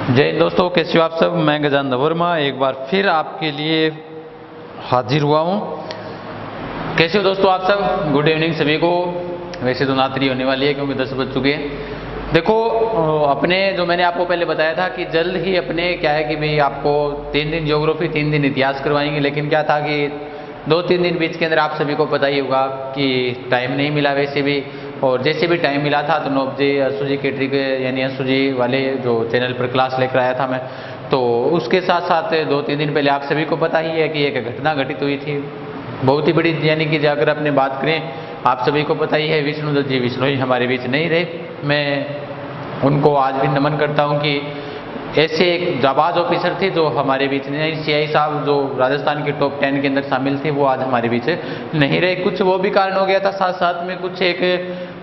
जय हिंद दोस्तों, कैसे हो आप सब। मैं गजानंद वर्मा एक बार फिर आपके लिए हाजिर हुआ हूँ। कैसे हो दोस्तों आप सब। गुड इवनिंग सभी को। वैसे तो रात्रि होने वाली है क्योंकि 10 बज चुके हैं। देखो अपने जो मैंने आपको पहले बताया था कि जल्द ही अपने क्या है कि भाई आपको 3 दिन ज्योग्राफी 3 दिन इतिहास करवाएंगे, लेकिन क्या था कि 2-3 दिन बीच के अंदर आप सभी को पता ही होगा कि टाइम नहीं मिला वैसे भी, और जैसे भी टाइम मिला था तो नोबजे असू जी केटरी के यानी असू जी वाले जो चैनल पर क्लास लेकर आया था मैं, तो उसके साथ साथ 2-3 दिन पहले आप सभी को पता ही है कि एक घटना घटित हुई थी बहुत ही बड़ी, यानी कि अगर अपने बात करें आप सभी को पता ही है विष्णुदत्त जी विष्णोई हमारे बीच नहीं रहे। मैं उनको आज भी नमन करता हूँ कि ऐसे एक जाबाज ऑफिसर थे जो हमारे बीच नहीं, सीआई साहब जो राजस्थान के टॉप 10 के अंदर शामिल थे वो आज हमारे बीच नहीं रहे। कुछ वो भी कारण हो गया था, साथ साथ में कुछ एक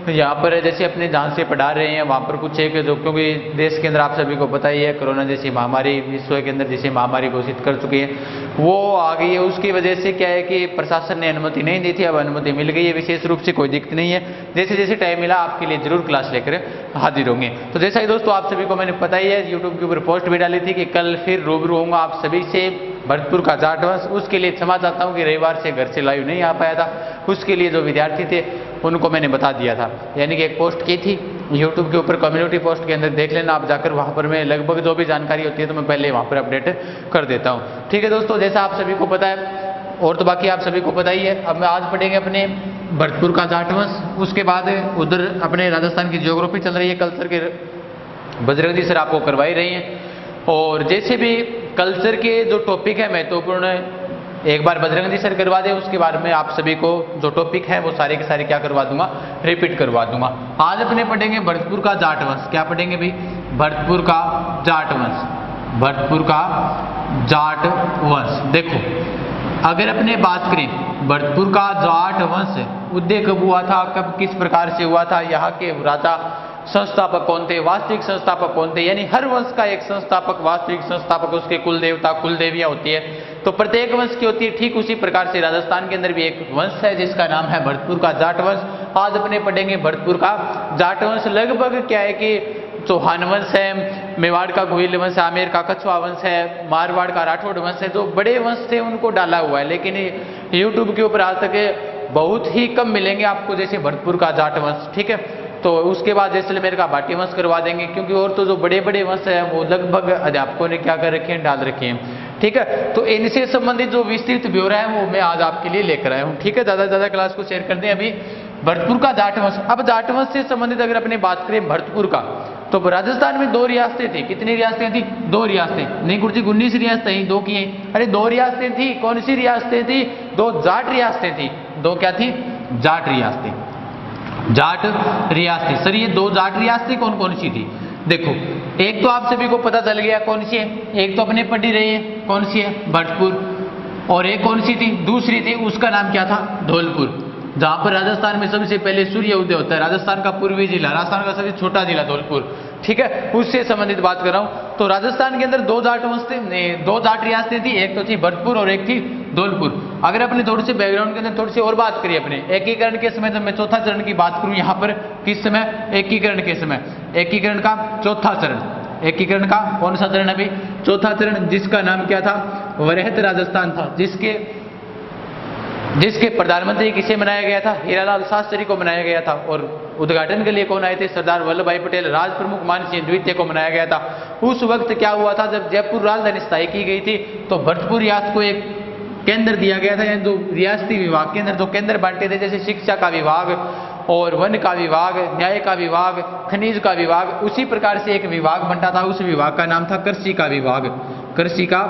यहाँ पर जैसे अपने जहाँ से पढ़ा रहे हैं वहाँ पर कुछ एक जो, क्योंकि देश के अंदर आप सभी को पता ही है कोरोना जैसी महामारी विश्व के अंदर जैसी महामारी घोषित कर चुकी है वो आ गई है। उसकी वजह से क्या है कि प्रशासन ने अनुमति नहीं दी थी, अब अनुमति मिल गई है। विशेष रूप से कोई दिक्कत नहीं है, जैसे जैसे टाइम मिला आपके लिए जरूर क्लास लेकर हाजिर होंगे। तो जैसा ही दोस्तों आप सभी को मैंने पता ही है यूट्यूब के ऊपर पोस्ट भी डाली थी कि कल फिर रूबरू होऊंगा आप सभी से भरतपुर का जाट वंश। उसके लिए क्षमा चाहता हूँ कि रविवार से घर से लाइव नहीं आ पाया था, उसके लिए जो विद्यार्थी थे उनको मैंने बता दिया था, यानी कि एक पोस्ट की थी यूट्यूब के ऊपर कम्युनिटी पोस्ट के अंदर, देख लेना आप जाकर। वहाँ पर मैं लगभग जो भी जानकारी होती है तो मैं पहले वहाँ पर अपडेट कर देता हूँ। ठीक है दोस्तों, जैसा आप सभी को पता है और तो बाकी आप सभी को पता ही है। अब मैं आज पढ़ेंगे अपने भरतपुर का जाट वंश, उसके बाद उधर अपने राजस्थान की ज्योग्राफी चल रही है, कल्चर के बजरंग जी सर आपको करवाई रही हैं। और जैसे भी कल्चर के जो टॉपिक है महत्वपूर्ण एक बार बजरंग जी सर करवा दे, उसके बाद में आप सभी को जो टॉपिक है वो सारे के सारे क्या करवा दूंगा, रिपीट करवा दूंगा। आज अपने पढ़ेंगे भरतपुर का जाट वंश। क्या पढ़ेंगे भाई? भरतपुर का जाट वंश। भरतपुर का जाट वंश। देखो अगर अपने बात करें भरतपुर का जाट वंश उदय कब हुआ था, कब किस प्रकार से हुआ था, यहाँ के राजा संस्थापक कौन थे, वास्तविक संस्थापक कौन थे, यानी हर वंश का एक संस्थापक वास्तविक संस्थापक उसके कुल देवता कुल देवियां होती है, तो प्रत्येक वंश की होती है। ठीक उसी प्रकार से राजस्थान के अंदर भी एक वंश है जिसका नाम है भरतपुर का जाट वंश। आज अपने पढ़ेंगे भरतपुर का जाट वंश। लगभग क्या है कि चौहान वंश है, मेवाड़ का गोहिल वंश है, आमेर का कछुआ वंश है, मारवाड़ का राठौड़ वंश है, जो बड़े वंश थे उनको डाला हुआ है, लेकिन यूट्यूब के ऊपर आज तक बहुत ही कम मिलेंगे आपको जैसे भरतपुर का जाट वंश। ठीक है, तो उसके बाद जैसलमेर का भाटी वंश करवा देंगे, क्योंकि और तो जो बड़े बड़े वंश है वो लगभग अध्यापकों ने क्या कर रखे हैं, डाल रखे हैं। ठीक है, तो इनसे संबंधित जो विस्तृत ब्यौरा है वो मैं आज आपके लिए लेकर आया हूँ। ठीक है, ज्यादा से ज्यादा क्लास को शेयर कर दें। अभी भरतपुर का जाट वंश। अब जाट वंश से संबंधित अगर अपने बात करें भरतपुर का, तो राजस्थान में 2 रियासतें थी। कितनी रियासतें थी? 2 रियासतें। नहीं गुरु जी 19 रियासतें, 2 की हैं। अरे 2 रियासतें थी। कौन सी रियासतें थी? 2 जाट रियासतें थी। 2 क्या थी? जाट रियासतें। जाट रियासतें। सर ये 2 जाट रियासतें कौन कौन सी थी? देखो एक तो आप सभी को पता चल गया कौन सी है, एक तो अपने पढ़ी रही है कौन सी है, भरतपुर। और एक कौन सी थी? दूसरी थी, उसका नाम क्या था? धौलपुर, जहां पर राजस्थान में सबसे पहले सूर्य उदय होता है। राजस्थान का पूर्वी जिला, राजस्थान का सबसे छोटा जिला धौलपुर। ठीक है, उससे संबंधित बात कर रहा हूं। तो राजस्थान के अंदर 2 जाट वंश थे, 2 जाट रियासतें थी, एक तो थी भरतपुर और एक थी धौलपुर। अगर अपने थोड़ी सी बैकग्राउंड के अंदर थोड़ी सी और बात करिए अपने एकीकरण के समय, जब मैं चौथा चरण की बात करूं यहाँ पर, किस समय? एकीकरण के समय। एकीकरण का चौथा चरण। एकीकरण का कौन सा चरण? अभी चौथा चरण, जिसका नाम क्या था? वरहत राजस्थान था, जिसके प्रधानमंत्री किसे बनाया गया था? हीरालाल शास्त्री को बनाया गया था। और उद्घाटन के लिए कौन आए थे? सरदार वल्लभ भाई पटेल। राज प्रमुख मानसिंह द्वितीय को बनाया गया था। उस वक्त क्या हुआ था, जब जयपुर राजधानी स्थायी की गई थी तो भरतपुर रियासत को एक केंद्र दिया गया था, यानी जो रियासती विभाग के अंदर जो केंद्र बांटे थे, जैसे शिक्षा का विभाग और वन का विभाग, न्याय का विभाग, खनिज का विभाग, उसी प्रकार से एक विभाग बनता था। उस विभाग का नाम था कृषि का विभाग। कृषि का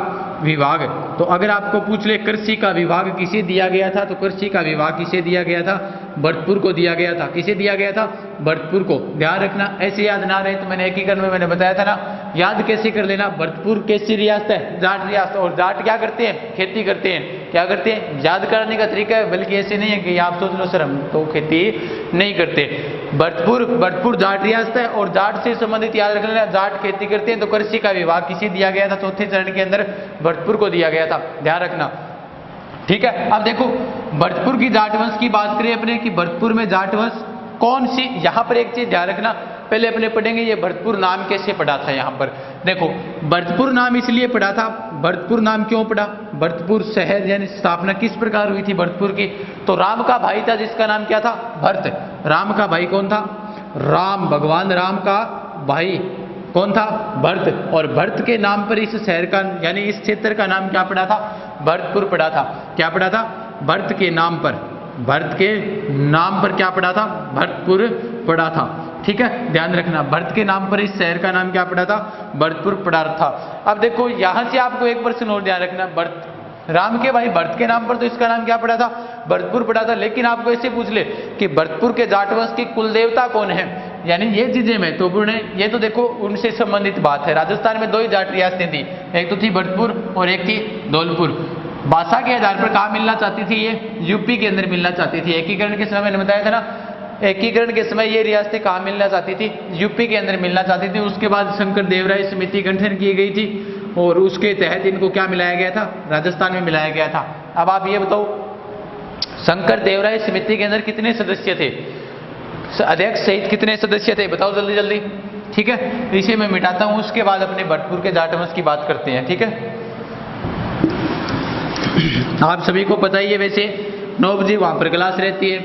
विभाग। तो अगर आपको पूछ ले कृषि का विभाग किसे दिया गया था, तो कृषि का विभाग किसे दिया गया था? भरतपुर को दिया गया था। किसे दिया गया था? भरतपुर को। ध्यान रखना, ऐसे याद ना रहे तो मैंने एकीकरण में मैंने बताया था ना, याद कैसे कर लेना। भरतपुर कैसी रियासत है? जाट रियासत। और जाट क्या करते हैं? खेती करते हैं। क्या करते हैं? याद करने का तरीका है, बल्कि ऐसे नहीं है कि आप सोच लो सर हम तो खेती नहीं करते। भरतपुर जाट रियासत है और जाट से संबंधित याद रख लेना, जाट खेती करते हैं। तो कृषि का विभाग किसे दिया गया था? चौथे चरण के अंदर भरतपुर को दिया गया था। ध्यान रखना, ठीक है। अब देखो भरतपुर की जाट वंश की बात करें अपने कि भरतपुर में जाट वंश कौन सी, यहां पर एक चीज ध्यान रखना, पहले अपने पढ़ेंगे ये भरतपुर नाम कैसे पड़ा था। यहाँ पर देखो भरतपुर नाम इसलिए पड़ा था, भरतपुर नाम क्यों पड़ा, भरतपुर शहर यानी स्थापना किस प्रकार हुई थी भरतपुर की, तो राम का भाई था जिसका नाम क्या था, भरत। राम का भाई कौन था, राम, भगवान राम का भाई कौन था, भरत। और भरत के नाम पर इस शहर का यानी इस क्षेत्र का नाम क्या पड़ा था, भरतपुर पड़ा था। क्या पड़ा था, भरत के नाम पर, भरत के नाम पर क्या पड़ा था, भरतपुर पड़ा था। ठीक है, ध्यान रखना, भरत के नाम पर इस शहर का नाम क्या पड़ा था, भरतपुर पड़ा था। अब देखो यहां से आपको एक प्रश्न और ध्यान रखना, भरत, राम के भाई भरत के नाम पर तो इसका नाम क्या पड़ा था, भरतपुर पड़ा था। लेकिन आपको ऐसे पूछ ले कि भरतपुर के जाट वंश की कुल देवता कौन है, यानी ये चीजें महत्वपूर्ण है। ये तो देखो उनसे संबंधित बात है। राजस्थान में दो ही जाट रियासतें थी, एक तो थी भरतपुर और एक थी धौलपुर। भाषा के आधार पर कहाँ मिलना चाहती थी, ये यूपी के अंदर मिलना चाहती थी। एकीकरण के समय मैंने बताया था ना, एकीकरण के समय ये रियासतें कहाँ मिलना चाहती थी, यूपी के अंदर मिलना चाहती थी। उसके बाद शंकर देवराय समिति गठन की गई थी और उसके तहत इनको क्या मिलाया गया था, राजस्थान में मिलाया गया था। अब आप ये बताओ शंकर देवराय समिति के अंदर कितने सदस्य थे, अध्यक्ष सहित कितने सदस्य थे, बताओ जल्दी जल्दी। ठीक है, इसे मैं मिटाता हूं, उसके बाद अपने भरतपुर के जाट वंश की बात करते हैं। ठीक है, आप सभी को पता ही है वैसे 9 बजे वहां पर क्लास रहती है,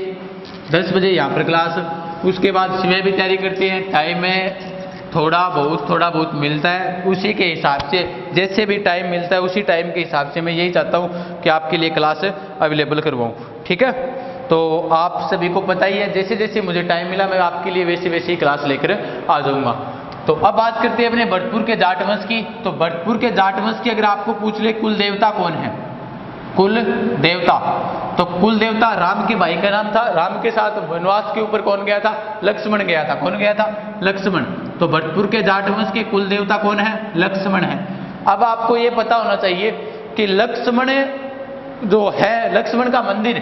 10 बजे यहाँ पर क्लास, उसके बाद सुबह भी तैयारी करते हैं। टाइम में थोड़ा बहुत मिलता है, उसी के हिसाब से जैसे भी टाइम मिलता है उसी टाइम के हिसाब से मैं यही चाहता हूँ कि आपके लिए क्लास अवेलेबल करवाऊँ। ठीक है, तो आप सभी को पता ही है, जैसे जैसे मुझे टाइम मिला मैं आपके लिए वैसे वैसे ही क्लास लेकर आ जाऊँगा। तो अब बात करते हैं अपने भरतपुर के जाट वंश की। तो भरतपुर के जाट वंश की अगर आपको पूछ ले कुल देवता कौन है, कुल देवता, तो कुल देवता राम के भाई का नाम था। राम के साथ वनवास के ऊपर कौन गया था, लक्ष्मण गया था। कौन गया था, लक्ष्मण। तो भरतपुर के जाट वंश के कुल देवता कौन है, लक्ष्मण है। अब आपको ये पता होना चाहिए कि लक्ष्मण जो है, लक्ष्मण का मंदिर,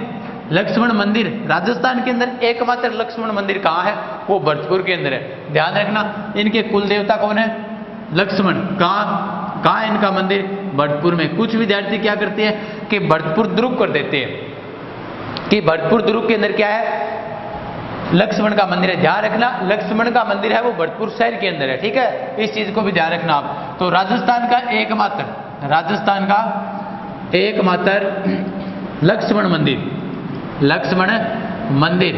लक्ष्मण मंदिर राजस्थान के अंदर एकमात्र लक्ष्मण मंदिर कहाँ है, वो भरतपुर के अंदर है। ध्यान रखना, इनके कुल देवता कौन है, लक्ष्मण। कहाँ है इनका मंदिर, भरतपुर में। कुछ विद्यार्थी क्या करते हैं कि भरतपुर दुर्ग कर देते हैं कि भरतपुर दुर्ग के अंदर क्या है, लक्ष्मण का मंदिर है। ध्यान रखना, लक्ष्मण का मंदिर है वो भरतपुर शहर के अंदर है। ठीक है, इस चीज को भी ध्यान रखना आप। तो राजस्थान का एकमात्र लक्ष्मण मंदिर, लक्ष्मण मंदिर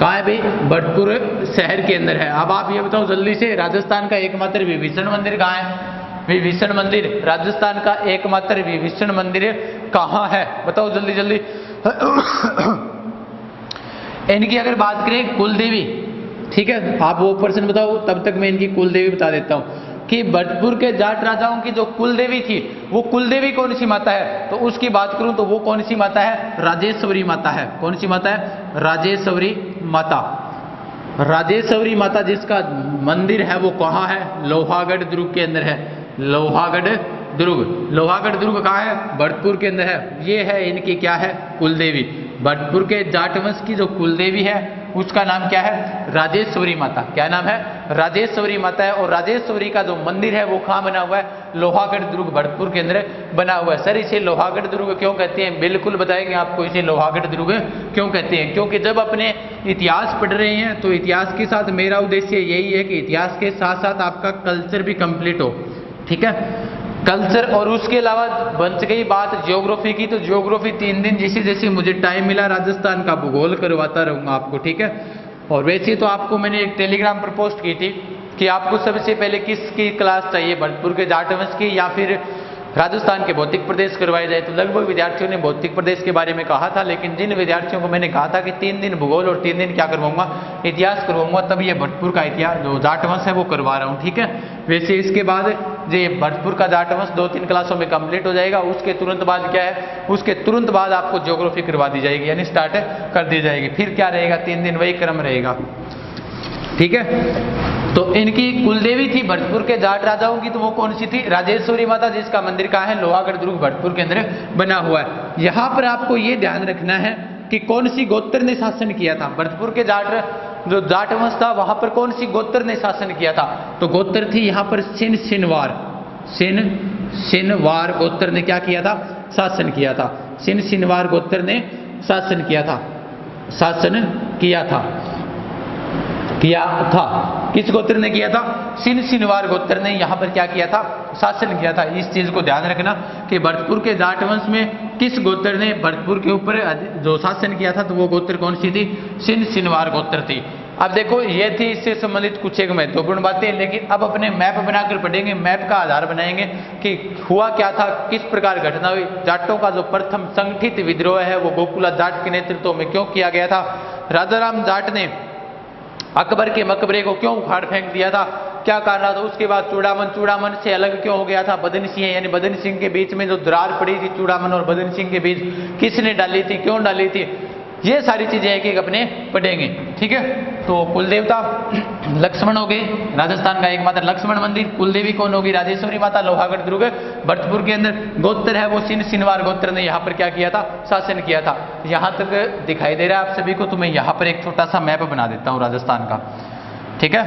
कहाँ है भाई, भरतपुर शहर के अंदर है। अब आप ये बताओ जल्दी से, राजस्थान का एकमात्र विभीषण मंदिर कहाँ है, विभीषण मंदिर, राजस्थान का एकमात्र विभीषण मंदिर कहाँ है, बताओ जल्दी जल्दी। इनकी अगर बात करें कुलदेवी, ठीक है, आप वो प्रश्न बताओ, तब तक मैं इनकी कुलदेवी बता देता हूँ कि भरतपुर के जाट राजाओं की जो कुलदेवी थी वो कुलदेवी कौन सी माता है। तो उसकी बात करूं तो वो कौन सी माता है, राजेश्वरी माता है। कौन सी माता है, राजेश्वरी माता। राजेश्वरी माता जिसका मंदिर है वो कहाँ है, लोहागढ़ दुर्ग के अंदर है। लोहागढ़ दुर्ग, लोहागढ़ दुर्ग कहाँ है, भरतपुर के अंदर है। ये है इनकी क्या है, कुलदेवी। भरतपुर के जाट वंश की जो कुलदेवी है उसका नाम क्या है, राजेश्वरी माता। क्या नाम है, राजेश्वरी माता है। और राजेश्वरी का जो मंदिर है वो कहाँ बना हुआ है, लोहागढ़ दुर्ग भरतपुर के अंदर बना हुआ है। सर इसे लोहागढ़ दुर्ग क्यों कहते हैं, बिल्कुल बताएंगे आपको इसे लोहागढ़ दुर्ग क्यों कहते हैं। क्योंकि जब अपने इतिहास पढ़ रहे हैं तो इतिहास के साथ मेरा उद्देश्य यही है कि इतिहास के साथ साथ आपका कल्चर भी कंप्लीट हो। ठीक है, कल्चर। और उसके अलावा बच गई बात ज्योग्राफी की, तो ज्योग्राफी 3 दिन जैसे जैसे मुझे टाइम मिला राजस्थान का भूगोल करवाता रहूंगा आपको। ठीक है, और वैसे तो आपको मैंने एक टेलीग्राम पर पोस्ट की थी कि आपको सबसे पहले किसकी क्लास चाहिए, भरतपुर के जाट वंश की या फिर राजस्थान के भौतिक प्रदेश करवाए जाए। तो लगभग विद्यार्थियों ने भौतिक प्रदेश के बारे में कहा था, लेकिन जिन विद्यार्थियों को मैंने कहा था कि 3 दिन भूगोल और 3 दिन क्या करवाऊंगा, इतिहास करवाऊंगा, तब ये भरतपुर का इतिहास जो जाट वंश है वो करवा रहा हूँ। ठीक है, वैसे इसके बाद जो भरतपुर का जाट वंश 2-3 क्लासों में कंप्लीट हो जाएगा। उसके तुरंत बाद क्या है, उसके तुरंत बाद आपको ज्योग्राफी करवा दी जाएगी, यानी स्टार्ट कर दी जाएगी। फिर क्या रहेगा, 3 दिन वही क्रम रहेगा। ठीक है, तो इनकी कुलदेवी थी भरतपुर के जाट राजाओं की, तो वो कौन सी थी, राजेश्वरी माता, जिसका मंदिर कहाँ है, लोहागढ़ दुर्ग भरतपुर के अंदर बना हुआ है। यहाँ पर आपको ये ध्यान रखना है कि कौन सी गोत्र ने शासन किया था। भरतपुर के जो जाट वंश था वहां पर कौन सी गोत्र ने शासन किया था, तो गोत्र थी यहाँ पर सिनवार गोत्र ने क्या किया था, शासन किया था। सिनवार गोत्र ने शासन किया था। किस गोत्र ने किया था? सिन सिनवार गोत्र ने यहाँ पर क्या किया था? शासन किया था। इस चीज को ध्यान रखना कि भरतपुर के जाट वंश में किस गोत्र ने भरतपुर के ऊपर जो शासन किया था, तो वो गोत्र कौन सी थी? सिन सिनवार गोत्र थी। अब देखो ये थी इससे संबंधित कुछ एक महत्वपूर्ण बातें, लेकिन अब अपने मैप बनाकर पढ़ेंगे, मैप का आधार बनाएंगे कि हुआ क्या था, किस प्रकार घटना हुई। जाटों का जो प्रथम संगठित विद्रोह है वो गोकुला जाट के नेतृत्व में क्यों किया गया था? राजाराम जाट ने अकबर के मकबरे को क्यों उखाड़ फेंक दिया था, क्या कारण था? उसके बाद चूड़ामन से अलग क्यों हो गया था? बदन सिंह यानी बदन सिंह के बीच में जो दरार पड़ी थी चूड़ामन और बदन सिंह के बीच, किसने डाली थी, क्यों डाली थी? ये सारी चीजें एक एक अपने पढ़ेंगे, ठीक है। तो कुल देवता लक्ष्मण हो गए, राजस्थान का एकमात्र लक्ष्मण मंदिर। कुल देवी कौन होगी? राजेश्वरी माता, लोहागढ़ दुर्ग भरतपुर के अंदर। गोत्र है वो सिन सिनवार गोत्र ने यहाँ पर क्या किया था? शासन किया था। यहाँ तक दिखाई दे रहा है आप सभी को, तो मैं यहाँ पर एक छोटा सा मैप बना देता हूँ राजस्थान का, ठीक है।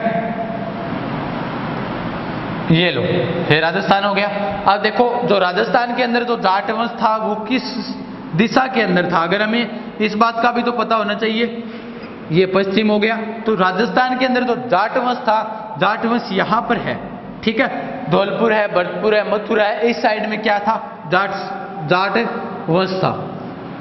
ये लो, ये राजस्थान हो गया। अब देखो जो राजस्थान के अंदर जो जाट वंश था वो किस दिशा के अंदर था, अगर हमें इस बात का भी तो पता होना चाहिए। ये पश्चिम हो गया, तो राजस्थान के अंदर जो जाट वंश था, जाट वंश यहाँ पर है, ठीक है। धौलपुर है, भरतपुर है, मथुरा है, इस साइड में क्या था? जाट वंश था।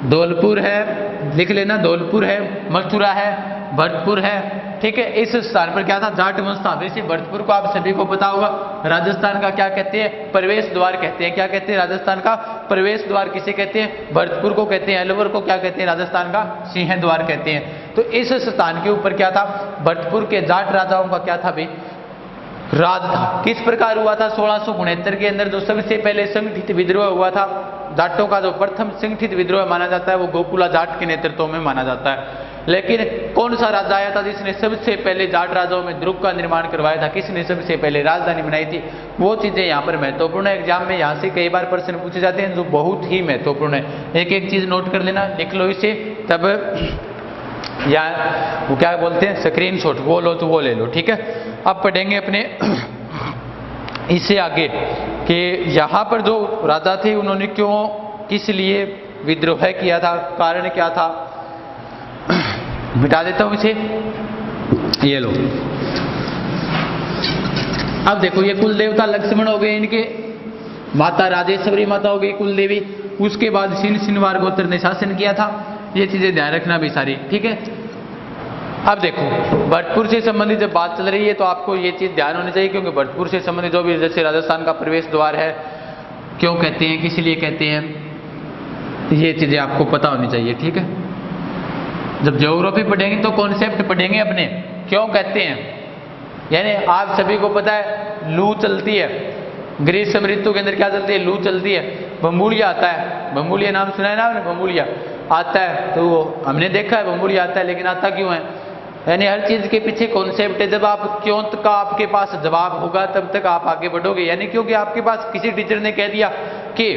धौलपुर है, लिख लेना, धौलपुर है, मथुरा है, भरतपुर है, ठीक है। इस स्थान पर क्या था? जाट वंश था। वैसे भरतपुर को आप सभी को पता होगा, राजस्थान का क्या कहते हैं? प्रवेश द्वार कहते हैं। क्या कहते हैं? राजस्थान का प्रवेश द्वार किसे कहते हैं? भरतपुर को कहते हैं। अलवर को क्या कहते हैं? राजस्थान का सिंह द्वार कहते हैं। तो इस स्थान के ऊपर क्या था? भरतपुर के जाट राजाओं का क्या था भाई? राज था। किस प्रकार हुआ था? 1669 के अंदर जो सबसे पहले संगठित विद्रोह हुआ था, जाटों का जो प्रथम संगठित विद्रोह माना जाता है वो गोकुला जाट के नेतृत्व में माना जाता है। लेकिन कौन सा राजा आया था जिसने सबसे पहले जाट राजाओं में दुर्ग का निर्माण करवाया था? किसने सबसे पहले राजधानी बनाई थी? वो चीजें यहाँ पर महत्वपूर्ण है। एग्जाम में यहाँ से कई बार प्रश्न पूछे जाते हैं जो बहुत ही महत्वपूर्ण है। एक एक चीज नोट कर लेना, लिख लो इसे, तब या वो क्या बोलते हैं स्क्रीनशॉट, वो लो तो वो ले लो, ठीक है। अब पढ़ेंगे अपने इससे आगे कि यहाँ पर जो राजा थे उन्होंने क्यों, किस लिए विद्रोह किया था, कारण क्या था। मिटा देता हूं इसे, ये लो। अब देखो ये कुल देवता लक्ष्मण हो गए, इनके माता राजेश्वरी माता हो गई कुल देवी। उसके बाद सिन सिनवार गोत्र ने शासन किया था। ये चीजें ध्यान रखना भी सारी, ठीक है। अब देखो भरतपुर से संबंधित जब बात चल रही है तो आपको ये चीज ध्यान होनी चाहिए, क्योंकि भरतपुर से संबंधित जो भी, जैसे राजस्थान का प्रवेश द्वार है, क्यों कहते हैं, किस लिए कहते हैं, ये चीजें आपको पता होनी चाहिए, ठीक है। जब ज्योग्राफी पढ़ेंगे तो कॉन्सेप्ट पढ़ेंगे अपने, क्यों कहते हैं। यानी आप सभी को पता है लू चलती है, ग्रीष्म ऋतु के अंदर क्या चलती है? लू चलती है। बम्बुलिया आता है, बम्बुलिया नाम सुना है ना आपने? बम्बुलिया आता है, तो वो हमने देखा है बम्बुलिया आता है, लेकिन आता क्यों है? यानी हर चीज के पीछे कॉन्सेप्ट है। जब आप क्यों का आपके पास जवाब होगा तब तक आप आगे बढ़ोगे। यानी क्योंकि आपके पास किसी टीचर ने कह दिया कि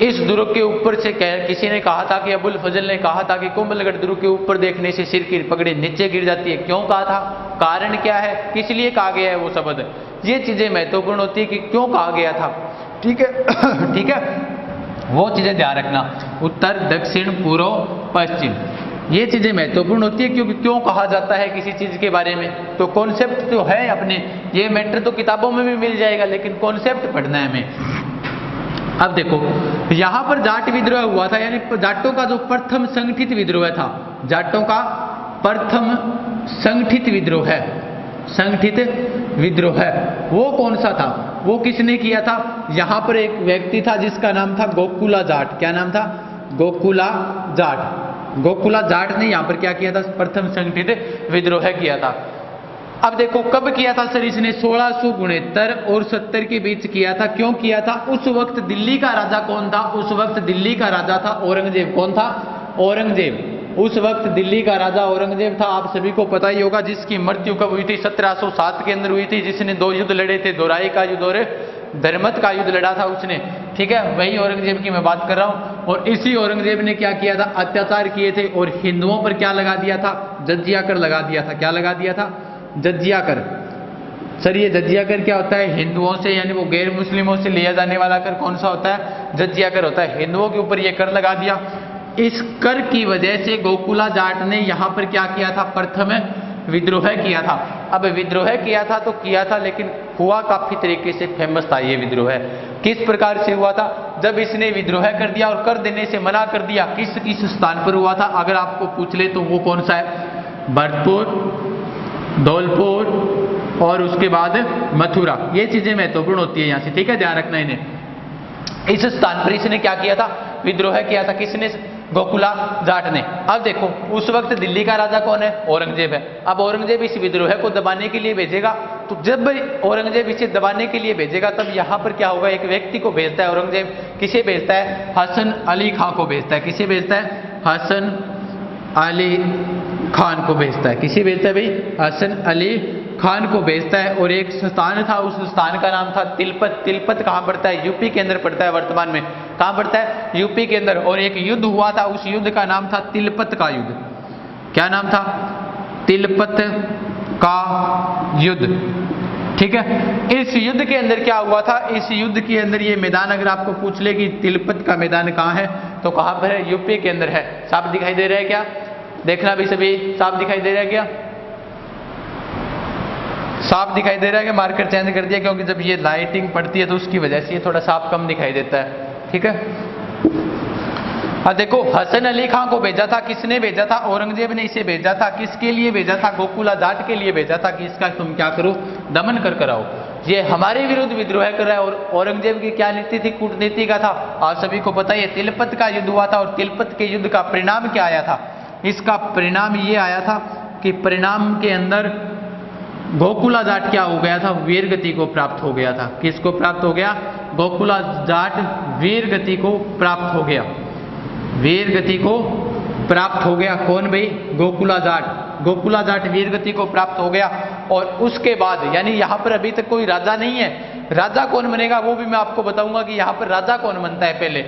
इस दुर्ग के ऊपर से किसी ने कहा था कि अबुल फजल ने कहा था कि कुंभलगढ़ दुर्ग के ऊपर देखने से सिर की पगड़ी नीचे गिर जाती है, क्यों कहा था, कारण क्या है, किस लिए कहा गया है वो शब्द। ये चीजें महत्वपूर्ण होती है कि क्यों कहा गया था, ठीक है। ठीक है, वो चीजें ध्यान रखना। उत्तर, दक्षिण, पूर्व, पश्चिम, ये चीजें महत्वपूर्ण होती है, क्योंकि क्यों कहा जाता है किसी चीज के बारे में। तो कॉन्सेप्ट तो है अपने, ये मैटर तो किताबों में भी मिल जाएगा, लेकिन कॉन्सेप्ट पढ़ना है हमें। अब देखो यहां पर जाट विद्रोह हुआ था, यानी जाटों का जो प्रथम संगठित विद्रोह था, जाटों का प्रथम संगठित विद्रोह है, संगठित विद्रोह है, वो कौन सा था, वो किसने किया था। यहां पर एक व्यक्ति था जिसका नाम था गोकुला जाट। क्या नाम था? गोकुला जाट। गोकुला जाट ने यहां पर क्या किया था? प्रथम संगठित विद्रोह किया था। अब देखो कब किया था सर इसने? 1669 और 70 के बीच किया था। क्यों किया था? उस वक्त दिल्ली का राजा कौन था? उस वक्त दिल्ली का राजा था औरंगजेब। कौन था? औरंगजेब। उस वक्त दिल्ली का राजा औरंगजेब था। आप सभी को पता ही होगा, जिसकी मृत्यु कब हुई थी? 1707 के अंदर हुई थी, जिसने दो युद्ध लड़े थे, दोराई का युद्ध और धर्मत का युद्ध लड़ा था उसने, ठीक है। वही औरंगजेब की मैं बात कर रहा हूं। और इसी औरंगजेब ने क्या किया था? अत्याचार किए थे और हिंदुओं पर क्या लगा दिया था? जजिया कर लगा दिया था। क्या लगा दिया था? जजिया कर। सर ये जजिया कर क्या होता है? हिंदुओं से, यानी वो गैर मुस्लिमों से लिया जाने वाला कर कौन सा होता है? जजिया कर होता है। हिंदुओं के ऊपर ये कर लगा दिया। इस कर की वजह से गोकुला जाट ने यहां पर क्या किया था? प्रथम विद्रोह किया था। अब विद्रोह किया था तो किया था, लेकिन हुआ काफी तरीके से फेमस था ये विद्रोह। किस प्रकार से हुआ था? जब इसने विद्रोह कर दिया और कर देने से मना कर दिया, किस किस स्थान पर हुआ था अगर आपको पूछ ले तो वो कौन सा है? भरतपुर, धौलपुर और उसके बाद मथुरा। ये चीजें महत्वपूर्ण होती है यहां से, ठीक है, ध्यान रखना इन्हें। इस स्थान पर इसने क्या किया था? विद्रोह किया था। किसने? गोकुला जाट ने। अब देखो उस वक्त दिल्ली का राजा कौन है? औरंगजेब है। अब औरंगजेब इस विद्रोह को दबाने के लिए भेजेगा, तो जब औरंगजेब इसे दबाने के लिए भेजेगा तब यहां पर क्या होगा? एक व्यक्ति को भेजता है औरंगजेब। किसे भेजता है? हसन अली खां को भेजता है। किसे भेजता है? हसन अली खान को भेजता है। किसे भेजता है भाई? हसन अली खान को भेजता है। और एक स्थान था, उस स्थान का नाम था तिलपत। तिलपत कहां पड़ता है? यूपी के अंदर पड़ता है वर्तमान में। कहां पड़ता है? यूपी के अंदर। और एक युद्ध हुआ था, उस युद्ध का नाम था तिलपत का युद्ध। क्या नाम था? तिलपत का युद्ध, ठीक है। इस युद्ध के अंदर क्या हुआ था? इस युद्ध के अंदर ये मैदान अगर आपको पूछ ले कि तिलपत का मैदान कहां है, तो कहां पर है? यूपी के अंदर है। साफ दिखाई दे रहा है क्या? देखना भी सभी, साफ दिखाई दे रहा है क्या? साफ दिखाई दे रहा है कि मार्कर चेंज कर दिया, क्योंकि जब ये लाइटिंग पड़ती है तो उसकी वजह से ये थोड़ा साफ कम दिखाई देता है, ठीक है। अब देखो हसन अली खां को भेजा था। किसने भेजा था? औरंगजेब ने इसे भेजा था। किसके लिए भेजा था? गोकुला जाट के लिए भेजा था कि इसका तुम क्या करो? दमन कर कराओ। ये हमारे विरुद्ध विद्रोह कर रहा है। और औरंगजेब की क्या नीति थी? कूटनीति का था। आप सभी को पता है तिलपत का युद्ध हुआ था। और तिलपत के युद्ध का परिणाम क्या आया था? इसका परिणाम ये आया था कि परिणाम के अंदर गोकुला जाट क्या हो गया था? वीर गति को प्राप्त हो गया था। किसको प्राप्त हो गया? गोकुला जाट वीर गति को प्राप्त हो गया। वीर गति को प्राप्त हो गया। कौन भाई? गोकुला जाट। गोकुला जाट वीर गति को प्राप्त हो गया। और उसके बाद यानी यहां पर अभी तक कोई राजा नहीं है। राजा कौन बनेगा वो भी मैं आपको बताऊंगा कि यहां पर राजा कौन बनता है पहले।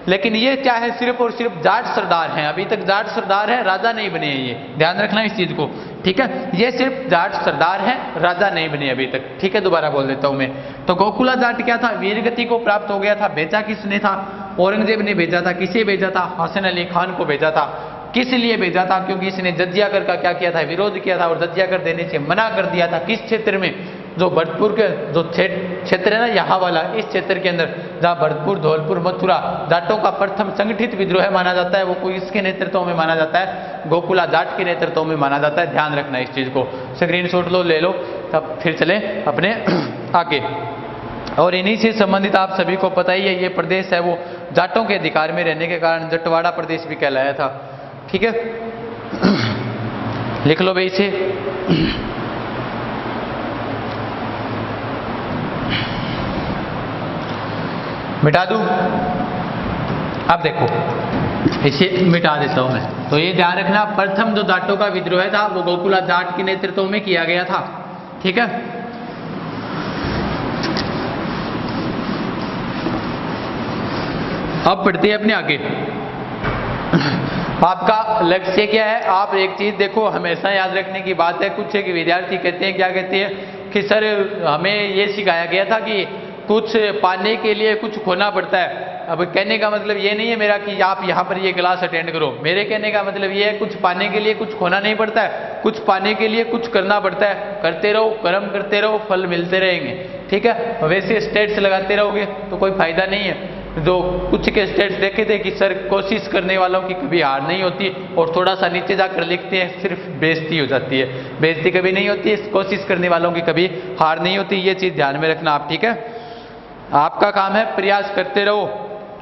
लेकिन ये क्या है? सिर्फ और सिर्फ जाट सरदार हैं। अभी तक जाट सरदार है, राजा नहीं बने हैं। ये ध्यान रखना इस चीज को, ठीक है। ये सिर्फ जाट सरदार हैं, राजा नहीं बने अभी तक, ठीक है। दोबारा बोल देता हूं मैं। तो गोकुला जाट क्या था? वीर गति को प्राप्त हो गया था। भेजा किसने था? औरंगजेब ने भेजा था। किसे भेजा था? हसन अली खान को भेजा था। किस लिए भेजा था? क्योंकि इसने जजिया कर का क्या किया था? विरोध किया था। और जजिया कर देने से मना कर दिया था। किस क्षेत्र में? जो भरतपुर के जो क्षेत्र है ना, यहाँ वाला, इस क्षेत्र के अंदर जहाँ भरतपुर, धौलपुर, मथुरा जाटों का प्रथम संगठित विद्रोह माना जाता है, वो कोई इसके नेतृत्व में माना जाता है? गोकुला जाट के नेतृत्व में माना जाता है। ध्यान रखना इस चीज को, स्क्रीनशॉट लो, ले लो। तब फिर चले अपने आगे। और इन्हीं से संबंधित आप सभी को पता ही है, ये प्रदेश है वो जाटों के अधिकार में रहने के कारण जटवाड़ा प्रदेश भी कहलाया था, ठीक है। लिख लो भाई इसे। मिटा दूं? अब देखो इसे मिटा देता हूं मैं। तो ये ध्यान रखना, प्रथम जो जाटों का विद्रोह था वो गोकुला जाट के नेतृत्व में किया गया था, ठीक है। अब पढ़ते हैं अपने आगे। आपका लक्ष्य क्या है? आप एक चीज देखो, हमेशा याद रखने की बात है। कुछ एक विद्यार्थी कहते हैं, क्या कहते हैं कि सर हमें ये सिखाया गया था कि कुछ पाने के लिए कुछ खोना पड़ता है। अब कहने का मतलब ये नहीं है मेरा कि आप यहाँ पर ये क्लास अटेंड करो। मेरे कहने का मतलब ये है कुछ पाने के लिए कुछ खोना नहीं पड़ता है, कुछ पाने के लिए कुछ करना पड़ता है। करते रहो, कर्म करते रहो, फल मिलते रहेंगे, ठीक है। वैसे स्टेट्स लगाते रहोगे तो कोई फायदा नहीं है। जो कुछ के स्टेट्स देखे थे कि सर कोशिश करने वालों की कभी हार नहीं होती, और थोड़ा सा नीचे जाकर लिखते हैं सिर्फ बेइज्जती हो जाती है। बेइज्जती कभी नहीं होती है, कोशिश करने वालों की कभी हार नहीं होती। ये चीज ध्यान में रखना आप, ठीक है। आपका काम है प्रयास करते रहो,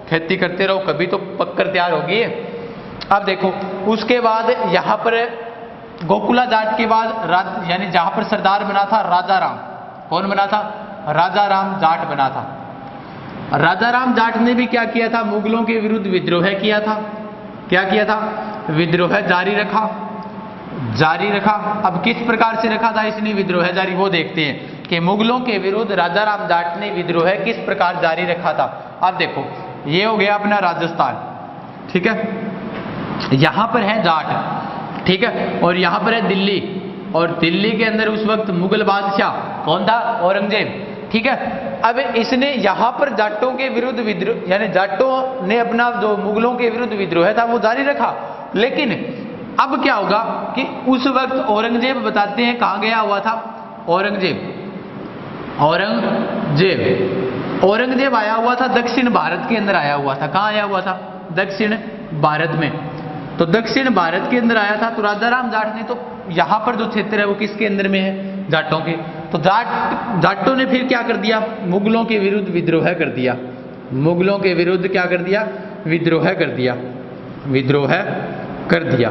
खेती करते रहो, कभी तो पककर तैयार होगी। अब देखो उसके बाद यहाँ पर गोकुला जाट के बाद यानी जहां पर सरदार बना था राजा राम। कौन बना था? राजा राम जाट बना था। राजा राम जाट ने भी क्या किया था? मुगलों के विरुद्ध विद्रोह किया था। क्या किया था? विद्रोह जारी रखा, जारी रखा। अब किस प्रकार से रखा था इसने विद्रोह जारी, वो देखते हैं कि मुगलों के विरुद्ध राजा राम जाट ने विद्रोह किस प्रकार जारी रखा था। अब देखो ये हो गया अपना राजस्थान, ठीक है। यहां पर है जाट, ठीक है, और यहां पर है दिल्ली। और दिल्ली के अंदर उस वक्त मुगल बादशाह कौन था? औरंगजेब, ठीक है। अब इसने यहां पर जाटों के विरुद्ध विद्रोह, यानी जाटों ने अपना जो मुगलों के विरुद्ध विद्रोह था वो जारी रखा, लेकिन अब क्या होगा कि उस वक्त औरंगजेब बताते हैं कहाँ गया हुआ था। औरंगजेब आया हुआ था दक्षिण भारत के अंदर आया हुआ था। कहाँ आया हुआ था? दक्षिण भारत में। तो दक्षिण भारत के अंदर आया था। तो राजा राम जाट ने तो यहाँ पर जो क्षेत्र है वो किसके अंदर में है? जाटों के। तो जाटों ने फिर क्या कर दिया? मुगलों के विरुद्ध विद्रोह कर दिया। मुगलों के विरुद्ध क्या कर दिया? विद्रोह कर दिया। विद्रोह कर दिया,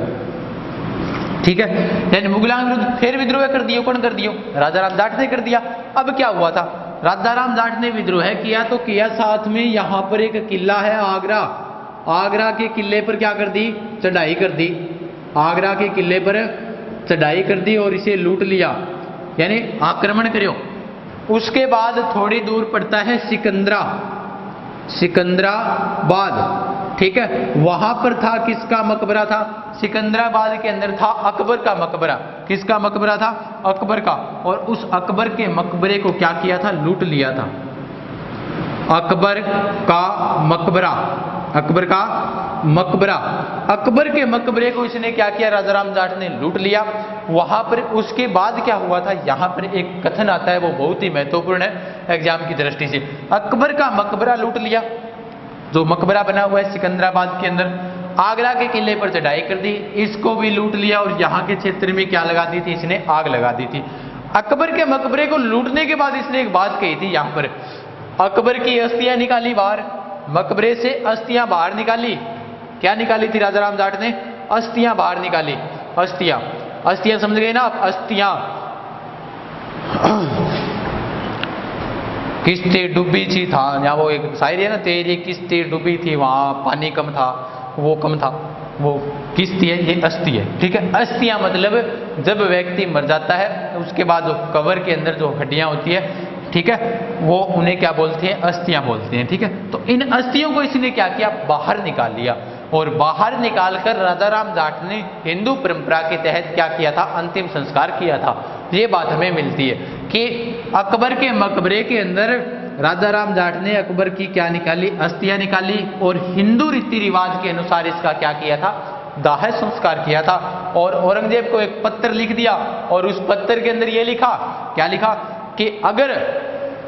ठीक है। यानी मुगलों के विरुद्ध फिर विद्रोह कर दिया। कौन कर दिया? राजा राम जाट ने कर दिया। अब क्या हुआ था? राजा राम जाट ने विद्रोह किया तो किया, साथ में यहाँ पर एक किला है आगरा। आगरा के किले पर क्या कर दी? चढ़ाई कर दी। आगरा के किले पर चढ़ाई कर दी और इसे लूट लिया, यानी आक्रमण करो। उसके बाद थोड़ी दूर पड़ता है सिकंदराबाद, ठीक है। वहां पर था किसका मकबरा था? सिकंदराबाद के अंदर था अकबर का मकबरा। किसका मकबरा था? अकबर का। और उस अकबर के मकबरे को क्या किया था? लूट लिया था। अकबर का मकबरा, अकबर का मकबरा, अकबर के मकबरे को इसने क्या किया? राजा राम जाट ने लूट लिया। वहां पर उसके बाद क्या हुआ था? यहां पर एक कथन आता है, वो बहुत ही महत्वपूर्ण है एग्जाम की दृष्टि से। अकबर का मकबरा लूट लिया, जो मकबरा बना हुआ है सिकंदराबाद के अंदर। आगरा के किले पर चढ़ाई कर दी, इसको भी लूट लिया। और यहाँ के क्षेत्र में क्या लगा दी थी? इसने आग लगा दी थी। अकबर के मकबरे को लूटने के बाद इसने एक बात कही थी, यहाँ पर अकबर की अस्थियां निकाली बाहर। मकबरे से अस्थियां बाहर निकाली। क्या निकाली थी राजा राम जाट ने? अस्थियां बाहर निकाली। अस्थियां, अस्थियां समझ गए ना आप? अस्थियां किस्ती डूबी थी था, या वो एक शायरी है ना, तेरी किस्ती डूबी थी, वहां पानी कम था, वो कम था, वो किस्ती है, ये अस्थि है, ठीक है। अस्थियां मतलब जब व्यक्ति मर जाता है उसके बाद जो कब्र के अंदर जो हड्डियां होती है, ठीक है, वो उन्हें क्या बोलते हैं? अस्थियां बोलते हैं, ठीक है। तो इन अस्थियों को इसने क्या किया? बाहर निकाल लिया। और बाहर निकालकर राजा राम जाट ने हिंदू परंपरा के तहत क्या किया था? अंतिम संस्कार किया था। ये बात हमें मिलती है कि अकबर के मकबरे के अंदर राजा राम जाट ने अकबर की क्या निकाली? अस्थियां निकाली। और हिंदू रीति रिवाज के अनुसार इसका क्या किया था? दाह संस्कार किया था। और औरंगजेब को एक पत्र लिख दिया, और उस पत्र के अंदर ये लिखा, क्या लिखा? कि अगर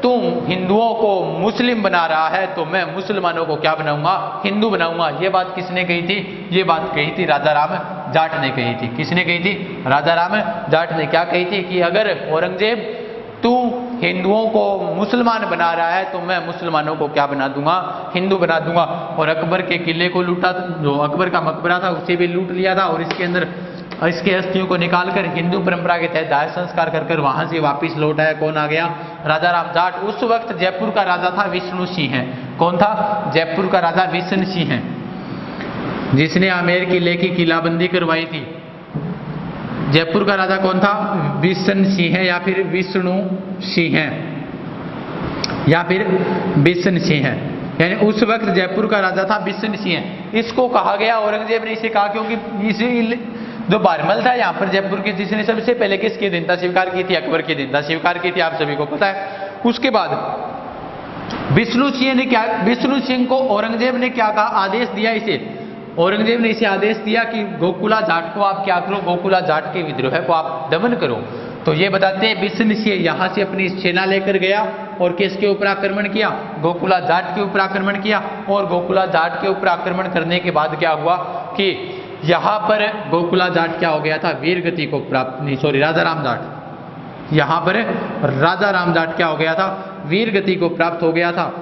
तुम हिंदुओं को मुस्लिम बना रहा है तो मैं मुसलमानों को क्या बनाऊंगा? हिंदू बनाऊंगा। ये बात किसने कही थी? ये बात कही थी राजा राम जाट ने कही थी। किसने कही थी? राजा राम जाट ने क्या कही थी? कि अगर औरंगजेब तू हिंदुओं को मुसलमान बना रहा है तो मैं मुसलमानों को क्या बना दूंगा? हिंदू बना दूंगा। और अकबर के किले को लूटा, जो अकबर का मकबरा था उसे भी लूट लिया था। और इसके अंदर इसके अस्थियों को निकालकर हिंदू परंपरा के तहत दाह संस्कार कर वहां से वापिस लौट आया। कौन आ गया? राजा राम जाट। उस वक्त जयपुर का राजा था विष्णु सिंह। कौन था? जयपुर का राजा विष्णु सिंह, जिसने आमेर किले की किलाबंदी करवाई थी। जयपुर का राजा कौन था? विष्णु सिंह या फिर विष्णु सिंह, या फिर विष्णु सिंह, यानी उस वक्त जयपुर का राजा था विष्णु सिंह। इसको कहा गया, औरंगजेब ने इसे कहा क्योंकि इसे जो बारमल था यहाँ पर जयपुर की, जिसने सबसे पहले किसकी अधीनता स्वीकार की थी? अकबर की अधीनता स्वीकार की थी, आप सभी को पता है। उसके बाद विष्णु सिंह ने क्या, विष्णु सिंह को औरंगजेब ने क्या कहा? आदेश दिया इसे, औरंगजेब ने इसे आदेश दिया कि गोकुला जाट को आप क्या करो? गोकुला जाट के विद्रोह को आप दमन करो। तो ये बताते हैं विष्णु सिंह यहाँ से अपनी सेना लेकर गया और किसके ऊपर आक्रमण किया? गोकुला जाट के ऊपर आक्रमण किया। और गोकुला जाट के ऊपर आक्रमण करने के बाद क्या हुआ कि यहाँ पर गोकुला जाट क्या हो गया था? वीर गति को प्राप्त, नहीं सॉरी, राजा राम जाट, यहाँ पर राजा राम जाट क्या हो गया था? वीर गति को प्राप्त हो गया था।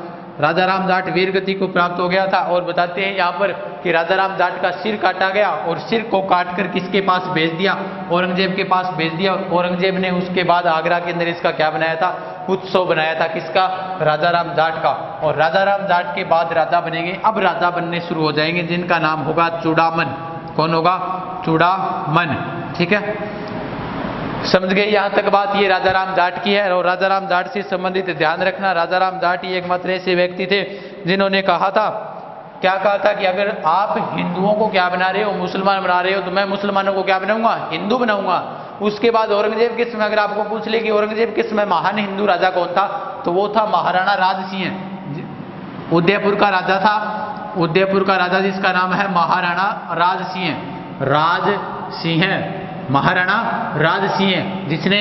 राजा राम जाट वीर गति को प्राप्त हो गया था। और बताते हैं यहाँ पर कि राजा राम जाट का सिर काटा गया, और सिर को काटकर किसके पास भेज दिया? औरंगजेब के पास भेज दिया। औरंगजेब ने उसके बाद आगरा के अंदर इसका क्या बनाया था? उत्सव बनाया था। किसका? राजा राम जाट का। और राजा राम जाट के बाद राजा बनेंगे, अब राजा बनने शुरू हो जाएंगे, जिनका नाम होगा चूड़ामन। कौन होगा? चूड़ामन, ठीक है। समझ गए यहाँ तक बात? ये राजा राम जाट की है। और राजा राम जाट से संबंधित ध्यान रखना, राजा राम जाट ही एकमात्र ऐसे व्यक्ति थे जिन्होंने कहा था, क्या कहा था? कि अगर आप हिंदुओं को क्या बना रहे हो? मुसलमान बना रहे हो, तो मैं मुसलमानों को क्या बनाऊंगा? हिंदू बनाऊंगा। उसके बाद औरंगजेब के समय, अगर आपको पूछ ले कि औरंगजेब के समय महान हिंदू राजा कौन था, तो वो था महाराणा राज सिंह। उदयपुर का राजा था, उदयपुर का राजा जिसका नाम है महाराणा राज सिंह। राज सिंह, महाराणा राज सिंह, जिसने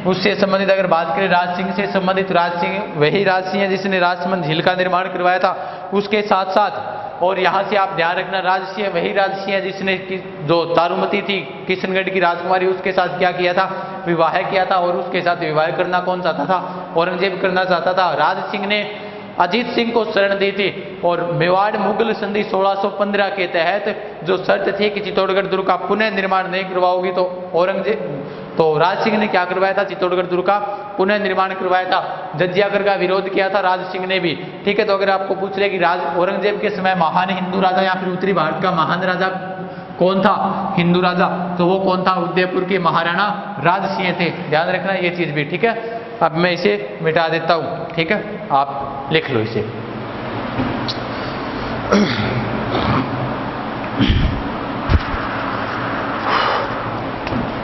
उससे संबंधित अगर बात करें राज सिंह से संबंधित, राज सिंह वही राज सिंह है जिसने राजसमंद झील का निर्माण करवाया था। उसके साथ साथ और यहाँ से आप ध्यान रखना, राज सिंह वही राज सिंह है जिसने जो तारूमती थी किशनगढ़ की राजकुमारी, उसके साथ क्या किया था, विवाह किया था। और उसके साथ विवाह करना कौन चाहता था, औरंगजेब करना चाहता था। राज सिंह ने अजीत सिंह को शरण दी थी और मेवाड़ मुगल संधि 1615 के तहत जो शर्त थी कि चित्तौड़गढ़ दुर्ग का पुनः निर्माण नहीं करवाओगी तो राज सिंह ने क्या करवाया था, चित्तौड़गढ़ दुर्ग का पुनः निर्माण करवाया था। जज्जियागढ़ का विरोध किया था राज सिंह ने भी। ठीक है, तो अगर आपको पूछ ले कि औरंगजेब के समय महान हिंदू राजा या फिर उत्तरी भारत का महान राजा कौन था, हिंदू राजा, तो वो कौन था, उदयपुर के महाराणा राज सिंह थे। ध्यान रखना ये चीज भी। ठीक है, अब मैं इसे मिटा देता हूं। ठीक है, आप लिख लो इसे।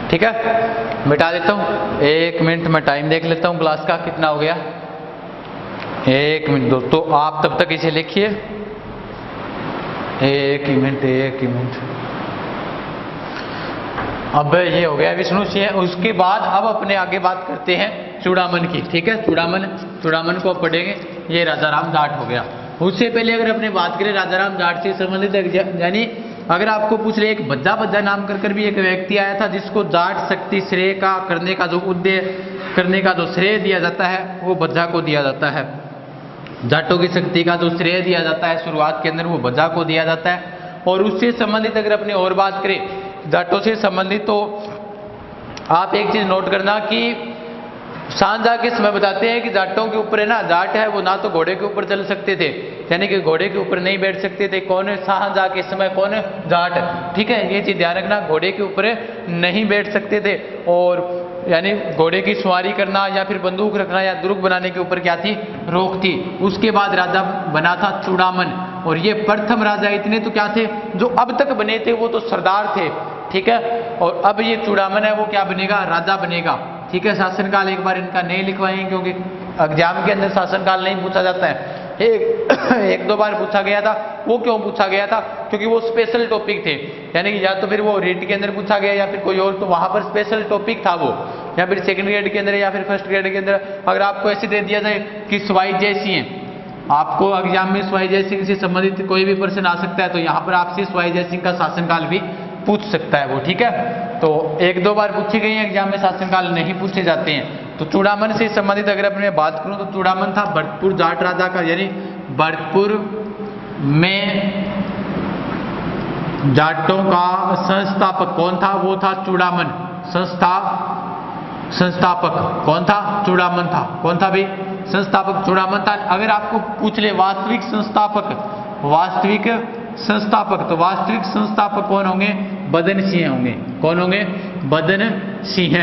ठीक है, मिटा देता हूं। 1 मिनट में टाइम देख लेता हूं क्लास का कितना हो गया। 1 मिनट दो, तो आप तब तक इसे लिखिए। 1 मिनट। अब ये हो गया विष्णु सिंह। उसके बाद अब अपने आगे बात करते हैं चूड़ामन की। ठीक है, चूड़ामन को पढ़ेंगे। ये राजाराम जाट हो गया। उससे पहले अगर अपने बात करें राजाराम जाट से संबंधित, यानी अगर आपको पूछ ले, एक बज्जा नाम कर भी एक व्यक्ति आया था जिसको जाट शक्ति श्रेय का करने का जो उद्देश्य करने का जो श्रेय दिया जाता है वो बज्जा को दिया जाता है। जाटों की शक्ति का जो श्रेय दिया जाता है शुरुआत के अंदर वो बज्जा को दिया जाता है। और उससे संबंधित अगर अपनी और बात करें जाटों से संबंधित, तो आप एक चीज नोट करना कि शाहजहां के समय बताते हैं कि जाटों के ऊपर है ना, जाट है वो ना तो घोड़े के ऊपर चल सकते थे, यानी कि घोड़े के ऊपर नहीं बैठ सकते थे। कौन है, शाहजहां के समय कौन है, जाट। ठीक है, ये चीज ध्यान रखना, घोड़े के ऊपर नहीं बैठ सकते थे। और यानी घोड़े की सवारी करना या फिर बंदूक रखना या दुर्ग बनाने के ऊपर क्या थी, रोक थी। उसके बाद राजा बना था चूड़ामन, और ये प्रथम राजा इतने तो क्या थे, जो अब तक बने थे वो तो सरदार थे। ठीक है, और अब ये चूड़ामन है वो क्या बनेगा, राजा बनेगा। ठीक है, शासनकाल एक बार इनका नहीं लिखवाएंगे क्योंकि एग्जाम के अंदर शासनकाल नहीं पूछा जाता है। एक दो बार पूछा गया था। वो क्यों पूछा गया था, क्योंकि वो स्पेशल टॉपिक थे, यानी कि या तो फिर वो रीट के अंदर पूछा गया या फिर कोई और, तो वहां पर स्पेशल टॉपिक था वो, या फिर सेकंड ग्रेड के अंदर या फिर फर्स्ट ग्रेड के अंदर। अगर आपको ऐसे दे दिया जाए कि सवाई जय सिंह, आपको एग्जाम में सवाई जय सिंह से संबंधित कोई भी प्रश्न आ सकता है, तो यहाँ पर आपसे सवाई जय सिंह का शासनकाल भी पूछ सकता है वो। ठीक है, तो 1-2 बार पूछी गई है एग्जाम में, शासनकाल नहीं पूछे जाते हैं। तो चूड़ामन से संबंधित अगर अपने बात करूं तो चूड़ामन था भरतपुर जाट राजा का, यानी भरतपुर में जाटों का संस्थापक कौन था, वो था चूड़ामन। संस्थापक कौन था, चूड़ामन था। कौन था भाई, संस्थापक चूड़ामन था। अगर आपको पूछ ले वास्तविक संस्थापक तो वास्तविक संस्थापक कौन होंगे, बदन सिंह होंगे। कौन होंगे, बदन सिंह।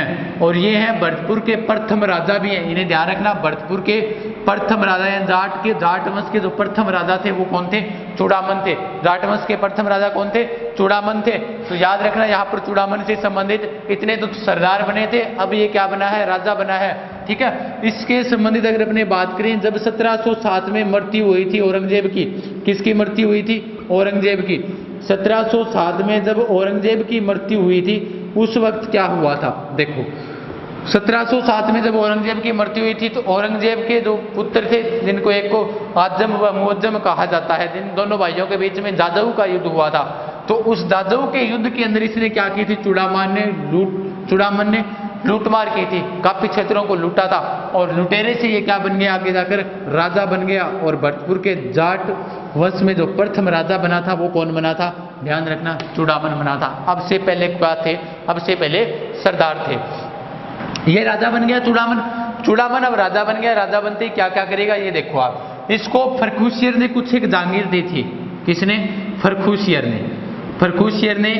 और ये हैं भरतपुर के प्रथम राजा भी हैं, इन्हें ध्यान रखना। भरतपुर के प्रथम राजा हैं, जाट वंश के जो प्रथम राजा थे वो कौन थे, चूड़ामन थे। जाट वंश के प्रथम राजा कौन थे, चूड़ामन थे। तो याद रखना यहाँ पर चूड़ामन से संबंधित इतने तो सरदार बने थे, अब ये क्या बना है, राजा बना है। ठीक है, इसके संबंधित अगर अपने बात करें, जब 1707 में मृत्यु हुई थी औरंगजेब की, किसकी मृत्यु हुई थी, औरंगजेब की। 1707 में जब औरंगजेब की मृत्यु हुई थी उस वक्त क्या हुआ था, देखो 1707 में जब औरंगजेब की मृत्यु हुई थी तो औरंगजेब के जो पुत्र थे, जिनको एक को आजम व मुअज्जम कहा जाता है, जिन दोनों भाइयों के बीच में जाजऊ का युद्ध हुआ था, तो उस जाजऊ के युद्ध के अंदर इसने क्या की थी, चूड़ामन ने लूटमार की थी, काफी क्षेत्रों को लूटा था। और लुटेरे से ये क्या बन गया, आगे जाकर राजा बन गया। और भरतपुर के जाट वंश में जो प्रथम राजा बना था वो कौन बना था, ध्यान रखना, चूड़ामन बना था। अब से पहले क्या थे, अब से पहले सरदार थे। ये राजा बन गया चूड़ामन अब राजा बन गया। राजा बनते ही क्या क्या करेगा ये देखो आप। इसको फर्रुखियत ने कुछ एक जागीर दी थी। किसने, फर्रुखियत ने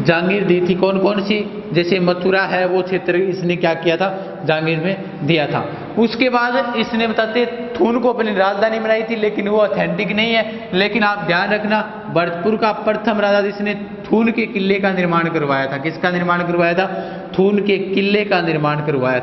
जागीर दी थी। कौन कौन सी, जैसे मथुरा है वो क्षेत्र इसने क्या किया था, जागीर में दिया था। उसके बाद इसने बताते थून को अपनी राजधानी बनाई थी, लेकिन वो ऑथेंटिक नहीं है। लेकिन आप ध्यान रखना, भरतपुर का प्रथम राजा जिसने थून के किले का निर्माण करवाया था, किसका निर्माण करवाया था, थून के किले का निर्माण करवाया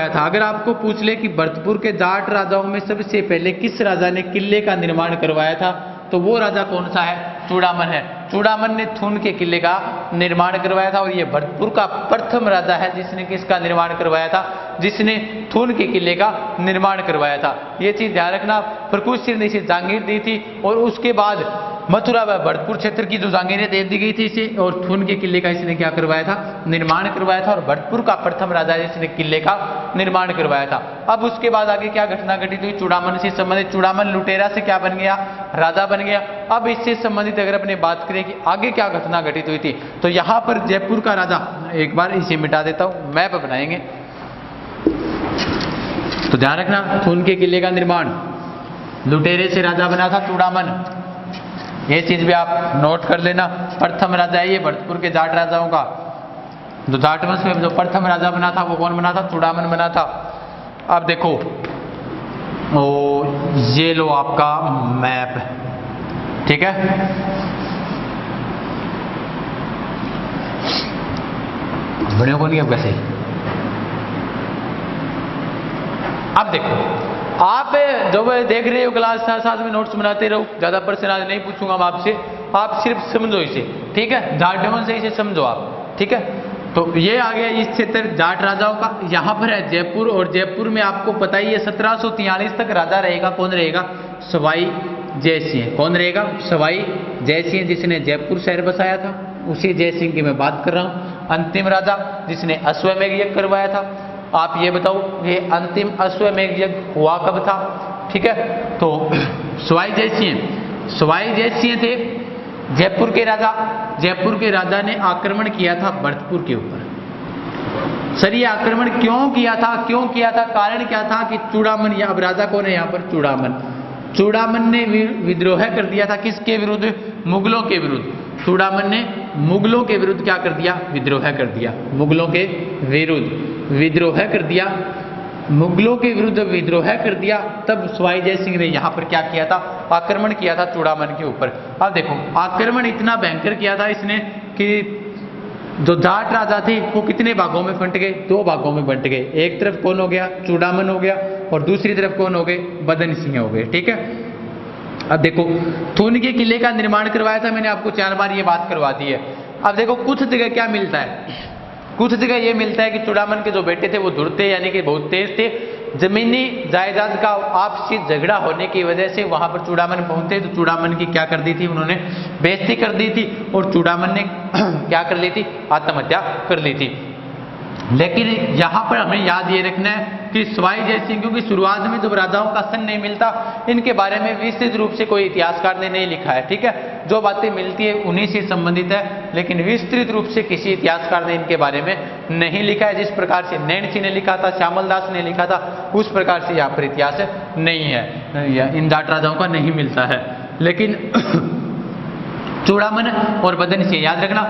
था। अगर आपको पूछ ले कि भरतपुर के जाट राजाओं में सबसे पहले किस राजा ने किले का निर्माण करवाया था, तो वो राजा कौन सा है? चूड़ामन है। चूड़ामन ने थून के किले का निर्माण करवाया था और ये भरतपुर का प्रथम राजा है जिसने किसका निर्माण करवाया था? जिसने थून के किले का निर्माण करवाया था। ये चीज ध्यान रखना। प्रकुशिर ने इसे जागीर दी थी और उसके बाद मथुरा व भरतपुर क्षेत्र की जो जागीरें दे दी गई थी इसे, और थून के किले का इसने क्या करवाया था? निर्माण करवाया था। और भरतपुर का प्रथम राजा जिसने किले का निर्माण करवाया था। अब उसके बाद आगे क्या घटना घटित हुई? चूड़ामन से संबंधित, चूड़ामन लुटेरा से क्या बन गया? राजा बन गया। अब इससे संबंधित अगर अपने बात करें कि आगे क्या घटना घटित हुई थी, तो यहां पर जयपुर का राजा, एक बार इसे मिटा देता हूं, मैप बनाएंगे तो ध्यान रखना। थून के किले का निर्माण, लुटेरे से राजा बना था चूड़ामन, ये चीज भी आप नोट कर लेना। प्रथम राजा है ये भरतपुर के जाट राजाओं का। जो जाट वंश में जो प्रथम राजा बना था वो कौन बना था? चूड़ामन बना था। अब देखो ये लो आपका मैप, ठीक है। बने को नहीं अब कैसे? अब देखो आप जो देख रहे हो क्लास, साथ में नोट्स बनाते रहो, ज्यादा प्रश्न आज नहीं पूछूंगा मैं आपसे, आप सिर्फ समझो इसे, ठीक है। जाट वंश से इसे समझो आप, ठीक है। तो ये आ गया इस क्षेत्र जाट राजाओं का। यहाँ पर है जयपुर, और जयपुर में आपको पता ही है 1743 तक राजा रहेगा। कौन रहेगा? सवाई जयसिंह। कौन रहेगा? सवाई जयसिंह, जिसने जयपुर शहर बसाया था, उसी जयसिंह की मैं बात कर रहा हूँ। अंतिम राजा जिसने अश्वमेध यज्ञ करवाया था। आप ये बताओ ये अंतिम अश्वमेध यज्ञ हुआ कब था? ठीक है, तो सवाई जयसिंह थे जयपुर के राजा। जयपुर के राजा ने आक्रमण किया था भरतपुर के ऊपर। सर ये आक्रमण क्यों किया था? कारण क्या था कि चूड़ामन, अब राजा कौन है यहाँ पर? चूड़ामन ने विद्रोह कर दिया था। किसके विरुद्ध? मुगलों के विरुद्ध। चूड़ामन ने मुगलों के विरुद्ध क्या कर दिया? विद्रोह कर दिया। मुगलों के विरुद्ध विद्रोह कर दिया, मुगलों के विरुद्ध विद्रोह कर दिया। तब सवाई जयसिंह ने यहाँ पर क्या किया था? आक्रमण किया था चूड़ामन के ऊपर। अब देखो आक्रमण इतना भयंकर किया था इसने कि जो जाट राजा थे वो कितने भागों में बंट गए? 2 भागों में बंट गए। एक तरफ कौन हो गया? चूड़ामन हो गया, और दूसरी तरफ कौन हो गए? बदन सिंह हो गए, ठीक है। अब देखो थून के किले का निर्माण करवाया था, मैंने आपको 4 बार ये बात करवा दी है। अब देखो कुछ जगह क्या मिलता है, कुछ जगह ये मिलता है कि चूड़ामन के जो बेटे थे वो धुर थे, यानी कि बहुत तेज थे। जमीनी जायदाद का आपसी झगड़ा होने की वजह से वहां पर चूड़ामन पहुंचे, तो चूड़ामन की क्या कर दी थी उन्होंने? बेइज्जती कर दी थी, और चूड़ामन ने क्या कर ली थी? आत्महत्या कर ली थी। लेकिन यहाँ पर हमें याद ये रखना है कि सवाई जयसिंह, क्योंकि शुरुआत में जब राजाओं का सन नहीं मिलता, इनके बारे में विस्तृत रूप से कोई इतिहासकार ने नहीं लिखा है, ठीक है। जो बातें मिलती है उन्हीं से संबंधित है, लेकिन विस्तृत रूप से किसी इतिहासकार ने इनके बारे में नहीं लिखा है। जिस प्रकार से नैणसी ने लिखा था, श्यामल दास ने लिखा था, उस प्रकार से यहाँ पर इतिहास नहीं है, इन जाट राजाओं का नहीं मिलता है। लेकिन चूड़ामन और बदन सिंह याद रखना,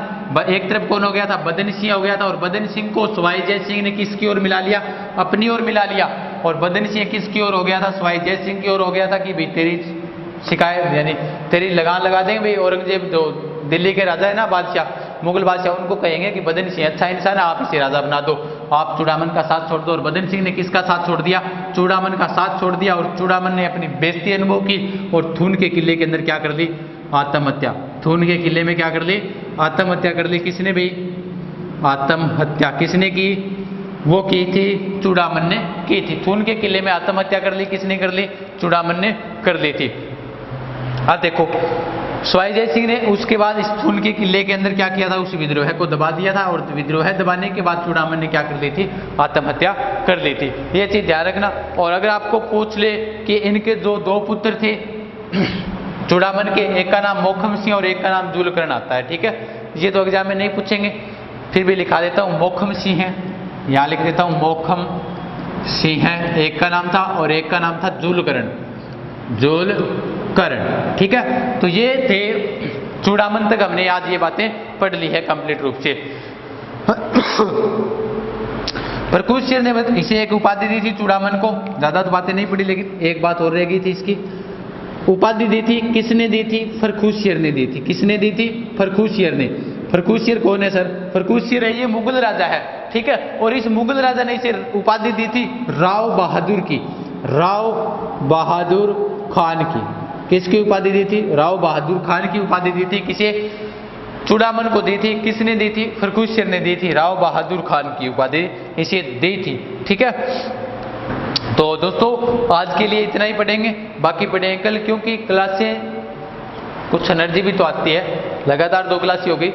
एक तरफ कौन हो गया था? बदन सिंह हो गया था, और बदन सिंह को सवाई जयसिंह ने किसकी ओर मिला लिया? अपनी ओर मिला लिया। और बदन सिंह किसकी ओर हो गया था? सवाई जयसिंह की ओर हो गया था कि भाई तेरी शिकायत, यानी तेरी लगान लगा देंगे भाई। औरंगजेब जो दिल्ली के राजा है ना, बादशाह, मुगल बादशाह, उनको कहेंगे कि बदन सिंह अच्छा इंसान है, आप इसे राजा बना दो, आप चूड़ामन का साथ छोड़ दो। और बदन सिंह ने किसका साथ छोड़ दिया? चूड़ामन का साथ छोड़ दिया, और चूड़ामन ने अपनी बेइज्जती अनुभव की और थून के किले के अंदर क्या कर ली? आत्महत्या। थून के किले में क्या कर ली? आत्महत्या कर ली। किसने भाई? आत्महत्या किसने की? वो की थी चूड़ामन ने की थी। थून के किले में आत्महत्या कर ली। किसने कर ली? चूड़ामन ने कर ली थी। अब देखो सवाई जयसिंह ने उसके बाद इस थून के किले के अंदर क्या किया था? उस विद्रोह को दबा दिया था, और विद्रोह दबाने के बाद चूड़ामन ने क्या कर ली थी? आत्महत्या कर ली थी। ये चीज ध्यान रखना। और अगर आपको पूछ ले कि इनके जो 2 पुत्र थे चूड़ामन के, एक का नाम मोखम सिंह और एक का नाम जूलकर्ण आता है, ठीक है। ये तो एग्जाम में नहीं पूछेंगे, फिर भी लिखा देता हूँ, मोखम सिंह है, यहाँ लिख देता हूँ मोखम सिंह है एक का नाम था, और एक का नाम था जूलकर्ण, ठीक है। तो ये थे चूड़ामन तक हमने आज ये बातें पढ़ ली है कंप्लीट रूप से। प्रकुशिर ने इसे एक उपाधि दी थी चूड़ामन को, ज्यादा तो बातें नहीं पढ़ी, लेकिन एक बात और रह गई थी, इसकी उपाधि दी थी। किसने दी थी? फर्रुखशियर ने दी थी। किसने दी थी? फर्रुखशियर ने। फर्रुखशियर कौन है सर? फर्रुखशियर है ये मुगल राजा है, ठीक है। और इस मुगल राजा ने इसे उपाधि दी थी राव बहादुर की, राव बहादुर खान की, किसकी उपाधि दी थी? राव बहादुर खान की उपाधि दी थी। किसे? चूड़ामन को दी थी। किसने दी थी? फर्रुखसिंह ने दी थी। राव बहादुर खान की उपाधि इसे दी थी। ठीक है, तो दोस्तों आज के लिए इतना ही पढ़ेंगे, बाकी पढ़ेंगे कल, क्योंकि क्लासें कुछ एनर्जी भी तो आती है, लगातार 2 क्लास ही हो गई,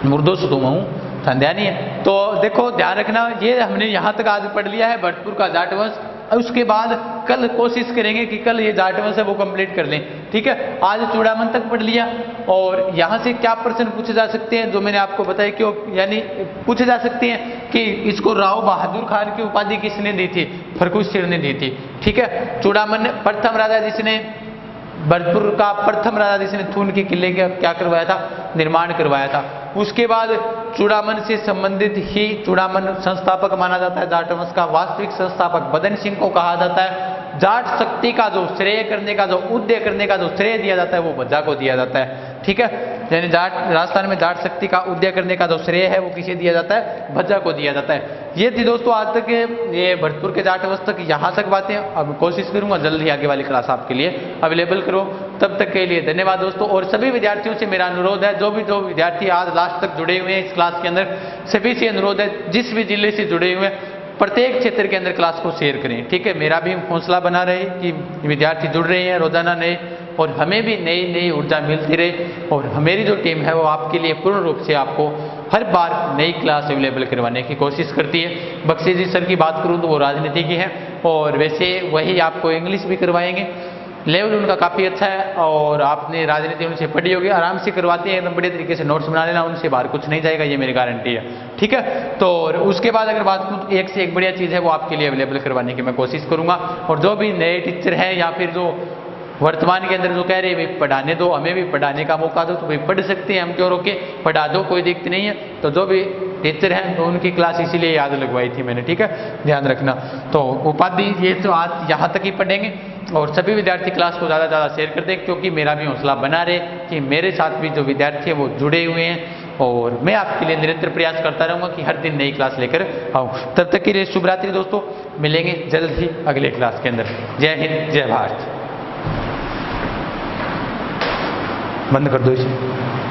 मुर्दों से तुम हूँ, संध्या नहीं है। तो देखो ध्यान रखना, ये हमने यहाँ तक आज पढ़ लिया है भरतपुर का जाट वंश। उसके बाद कल कोशिश करेंगे कि कल ये जाट वंश है वो कंप्लीट कर लें। ठीक है, आज चूड़ामन तक पढ़ लिया, और यहाँ से क्या प्रश्न पूछे जा सकते हैं जो मैंने आपको बताया, क्यों यानी पूछे जा सकते हैं कि इसको राव बहादुर खान की उपाधि किसने दी थी? फर्रुखसिंह ने दी थी। ठीक है, चूड़ामन प्रथम राजा जिसने भरतपुर का प्रथम राजा जिसने थून के किले का क्या करवाया था? निर्माण करवाया था। उसके बाद चूड़ामन से संबंधित ही चूड़ामन संस्थापक माना जाता है जाट वंश का। वास्तविक संस्थापक बदन सिंह को कहा जाता है। जाट शक्ति का जो श्रेय करने का, जो उदय करने का जो श्रेय दिया जाता है वो भज्जा को दिया जाता है। ठीक है, यानी जाट राजस्थान में जाट शक्ति का उदय करने का जो श्रेय है वो किसे दिया जाता है? भज्जा को दिया जाता है। ये थी दोस्तों आज तक ये भरतपुर के जाट वंश तक यहाँ तक बातें। अब कोशिश करूंगा जल्दी आगे वाली क्लास आपके लिए अवेलेबल करो। तब तक के लिए धन्यवाद दोस्तों। और सभी विद्यार्थियों से मेरा अनुरोध है, जो विद्यार्थी आज लास्ट तक जुड़े हुए हैं इस क्लास के अंदर, सभी से अनुरोध है, जिस भी जिले से जुड़े हुए हैं प्रत्येक क्षेत्र के अंदर क्लास को शेयर करें। ठीक है, मेरा भी हौसला बना रहे कि विद्यार्थी जुड़ रहे हैं रोजाना नए, और हमें भी नई नई ऊर्जा मिलती रहे। और मेरी जो टीम है वो आपके लिए पूर्ण रूप से आपको हर बार नई क्लास अवेलेबल करवाने की कोशिश करती है। बख्शी जी सर की बात करूं तो वो राजनीति की है, और वैसे वही आपको इंग्लिश भी करवाएंगे। लेवल उनका काफ़ी अच्छा है, और आपने राजनीति उनसे पढ़ी होगी, आराम से करवाते हैं, एकदम बढ़िया तरीके से नोट्स बना लेना, उनसे बाहर कुछ नहीं जाएगा, ये मेरी गारंटी है। ठीक है, तो उसके बाद अगर बात करूँ तो एक से एक बढ़िया चीज़ है वो आपके लिए अवेलेबल करवाने की मैं कोशिश करूँगा। और जो भी नए टीचर हैं या फिर जो वर्तमान के अंदर जो कह रहे हैं भाई पढ़ाने दो, हमें भी पढ़ाने का मौका दो, तो भाई पढ़ सकते हैं, हम क्यों रोके, पढ़ा दो, कोई दिक्कत नहीं है। तो जो भी टीचर हैं तो उनकी क्लास इसीलिए याद लगवाई थी मैंने। ठीक है, ध्यान रखना। तो उपाधि ये तो आज यहाँ तक ही पढ़ेंगे, और सभी विद्यार्थी क्लास को ज़्यादा से ज़्यादा शेयर कर दें, क्योंकि मेरा भी हौसला बना रहे कि मेरे साथ भी जो विद्यार्थी हैं वो जुड़े हुए हैं, और मैं आपके लिए निरंतर प्रयास करता रहूँगा कि हर दिन नई क्लास लेकर आऊँ। तब तक के लिए शुभ रात्रि दोस्तों, मिलेंगे जल्द ही अगले क्लास के अंदर। जय हिंद, जय भारत। बंद कर दो इसे।